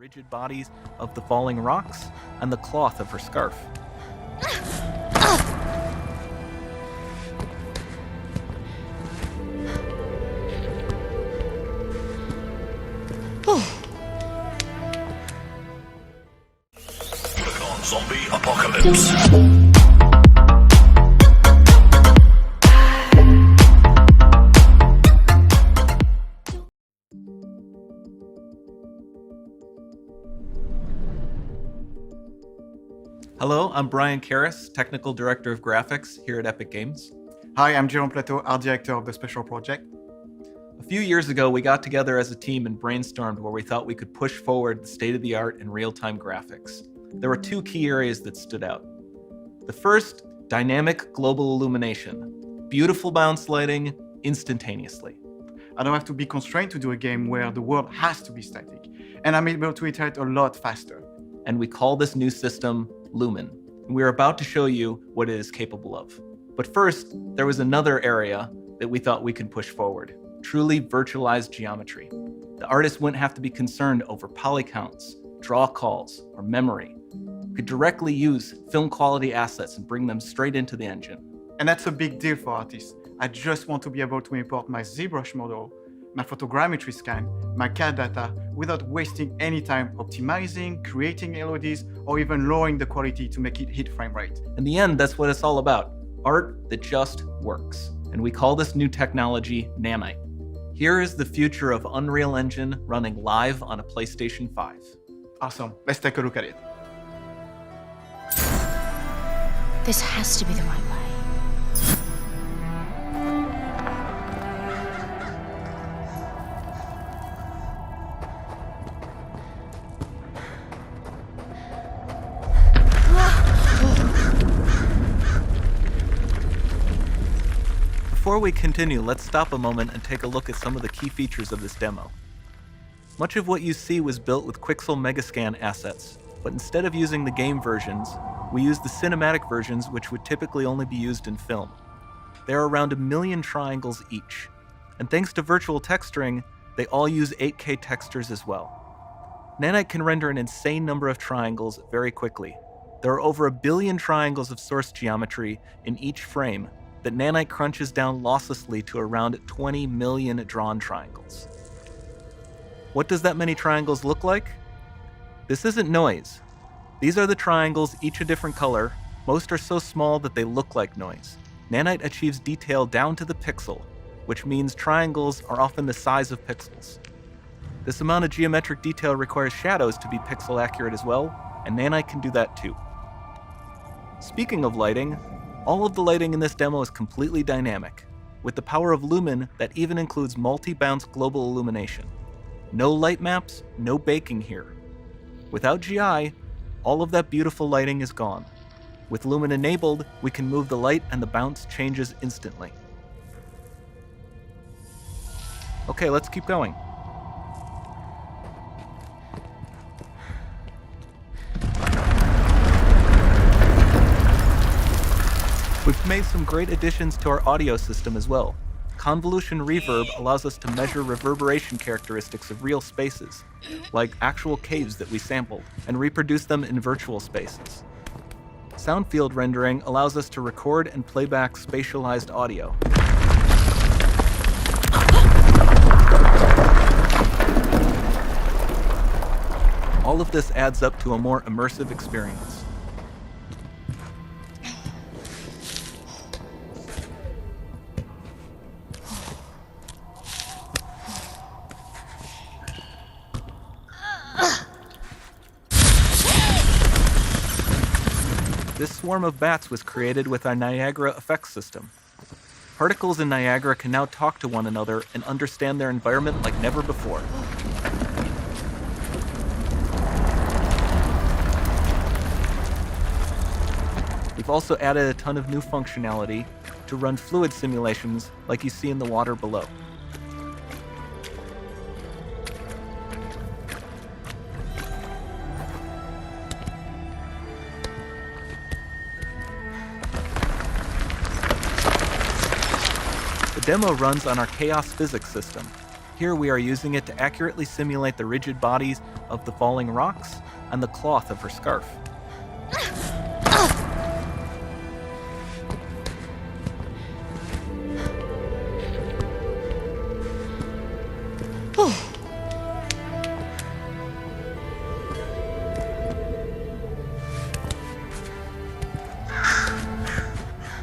rigid bodies of the falling rocks and the cloth of her scarf. Zombie apocalypse. Hello, I'm Brian Karis, Technical Director of Graphics here at Epic Games. Hi, I'm Jerome Platteaux, Art Director of the Special Project. A few years ago, we got together as a team and brainstormed where we thought we could push forward the state-of-the-art in real-time graphics. There were two key areas that stood out. The first, dynamic global illumination. Beautiful bounce lighting instantaneously. I don't have to be constrained to do a game where the world has to be static, and I'm able to iterate a lot faster. And we call this new system Lumen. And we're about to show you what it is capable of. But first, there was another area that we thought we could push forward. Truly virtualized geometry. The artist wouldn't have to be concerned over poly counts, draw calls, or memory. We could directly use film quality assets and bring them straight into the engine. And that's a big deal for artists. I just want to be able to import my ZBrush model, my photogrammetry scan, my CAD data, without wasting any time optimizing, creating LODs, or even lowering the quality to make it hit frame rate. In the end, that's what it's all about. Art that just works. And we call this new technology Nanite. Here is the future of Unreal Engine running live on a PlayStation 5. Awesome, let's take a look at it. This has to be the right way. Before we continue, let's stop a moment and take a look at some of the key features of this demo. Much of what you see was built with Quixel Megascan assets, but instead of using the game versions, we used the cinematic versions, which would typically only be used in film. There are around 1 million triangles each, and thanks to virtual texturing, they all use 8K textures as well. Nanite can render an insane number of triangles very quickly. There are over 1 billion triangles of source geometry in each frame that Nanite crunches down losslessly to around 20 million drawn triangles. What does that many triangles look like? This isn't noise. These are the triangles, each a different color. Most are so small that they look like noise. Nanite achieves detail down to the pixel, which means triangles are often the size of pixels. This amount of geometric detail requires shadows to be pixel accurate as well, and Nanite can do that too. Speaking of lighting, all of the lighting in this demo is completely dynamic, with the power of Lumen that even includes multi-bounce global illumination. No light maps, no baking here. Without GI, all of that beautiful lighting is gone. With Lumen enabled, we can move the light and the bounce changes instantly. Okay, let's keep going. We've made some great additions to our audio system as well. Convolution reverb allows us to measure reverberation characteristics of real spaces, like actual caves that we sampled, and reproduce them in virtual spaces. Sound field rendering allows us to record and play back spatialized audio. All of this adds up to a more immersive experience. This swarm of bats was created with our Niagara VFX system. Particles in Niagara can now talk to one another and understand their environment like never before. We've also added a ton of new functionality to run fluid simulations like you see in the water below. The demo runs on our chaos physics system, Here we are using it to accurately simulate the rigid bodies of the falling rocks and the cloth of her scarf.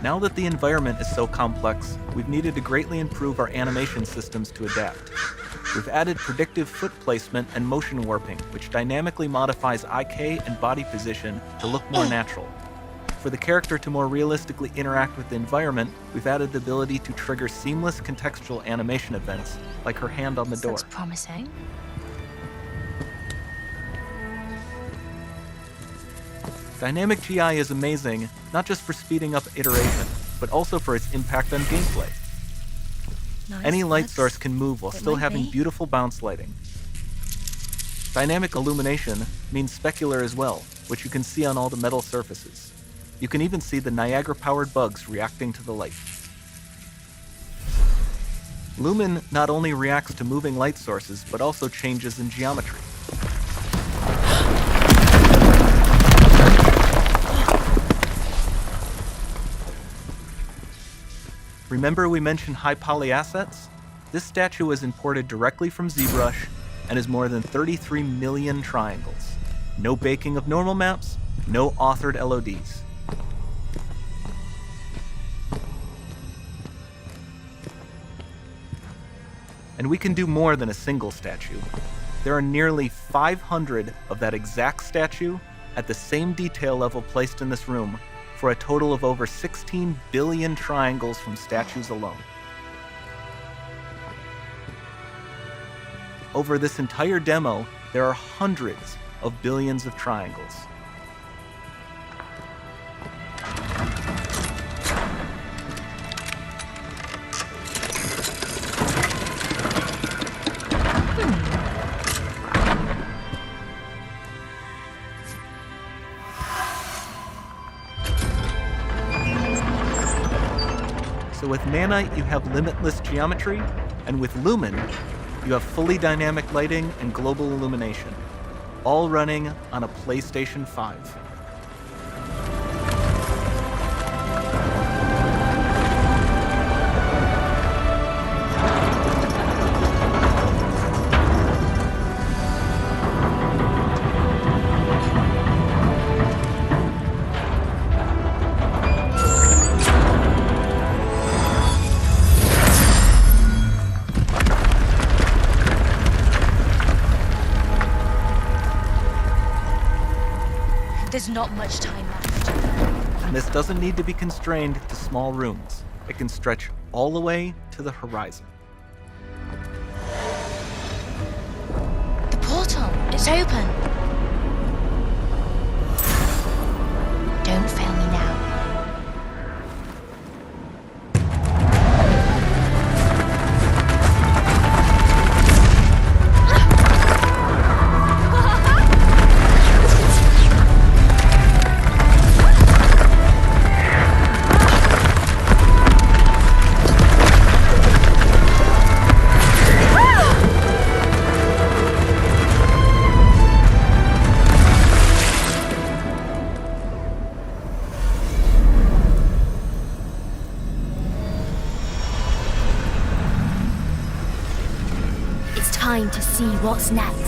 Now that the environment is so complex, we've needed to greatly improve our animation systems to adapt. We've added predictive foot placement and motion warping, which dynamically modifies IK and body position to look more natural. For the character to more realistically interact with the environment, we've added the ability to trigger seamless contextual animation events, like her hand on the door. Looks promising. Dynamic GI is amazing, not just for speeding up iteration, but also for its impact on gameplay. Nice. Any light Looks- source can move while it still might having be. beautiful bounce lighting. Dynamic illumination means specular as well, which you can see on all the metal surfaces. You can even see the Niagara-powered bugs reacting to the light. Lumen not only reacts to moving light sources, but also changes in geometry. Remember we mentioned high poly assets? This statue was imported directly from ZBrush and is more than 33 million triangles. No baking of normal maps, no authored LODs. And we can do more than a single statue. There are nearly 500 of that exact statue at the same detail level placed in this room, for a total of over 16 billion triangles from statues alone. Over this entire demo, there are hundreds of billions of triangles. So with Nanite, you have limitless geometry, and with Lumen, you have fully dynamic lighting and global illumination, all running on a PlayStation 5. There's not much time left. And this doesn't need to be constrained to small rooms. It can stretch all the way to the horizon. The portal, it's open. Don't fail me now. Time to see what's next.